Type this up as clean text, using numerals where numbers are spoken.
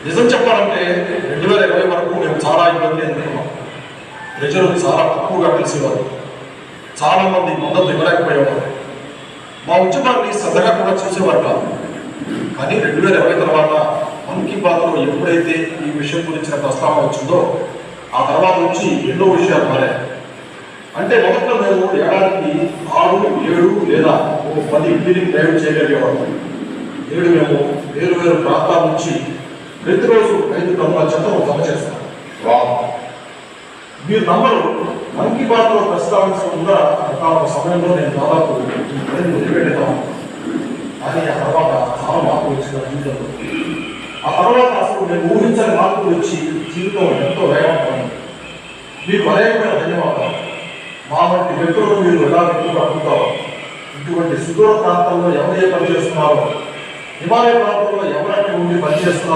నిజం చెప్పాలంటే 2020 వరకు మేము చాలా ఇబ్బంది ఎదుర్కొన్నాం. ప్రజలు చాలా తక్కువగా తెలిసేవారు, చాలా మంది మద్దతు ఇవ్వలేకపోయేవారు, మా ఉద్యమాన్ని శ్రద్ధగా కూడా చూసేవారు కాదు. కానీ 2020 తర్వాత మన్ కీ బాత్లో ఎప్పుడైతే ఈ విషయం గురించిన ప్రస్తావన వచ్చిందో ఆ తర్వాత నుంచి ఎన్నో విషయాలు మారాయి. అంటే మొదట్లో మేము ఏడాదికి 6, 7 లేదా 10 ఇంటిని డ్రైవ్ చేయగలిగేవాళ్ళం. నేడు మేము వేరు వేరు ప్రాంతాల నుంచి ప్రతిరోజు 5 టన్నుల చెత్తను జమ చేస్తాం. మీరు నమ్మరు, మన్ కీ బాత్లో ప్రస్తావించకుండా ఒక సమయంలో నేను దాదాపు ఈ పనిని వదిలిపెట్టేద్దాం. కానీ ఆ తర్వాత చాలా మార్పు వచ్చిన జీవితంలో. ఆ తర్వాత అసలు మేము ఊహించని మార్పులు వచ్చి జీవితం ఎంతో వేగవంతమైంది. మీకు అనేకమైన ధన్యవాదాలు. మా వంటి వ్యక్తులను మీరు ఎలా వ్యక్తులు ఇటువంటి సుదూర ప్రాంతాల్లో ఎవరు ఏ పని చేస్తున్నారో, హిమాలయ ప్రాంతంలో ఎవరైనా ఉండి పనిచేస్తున్నారో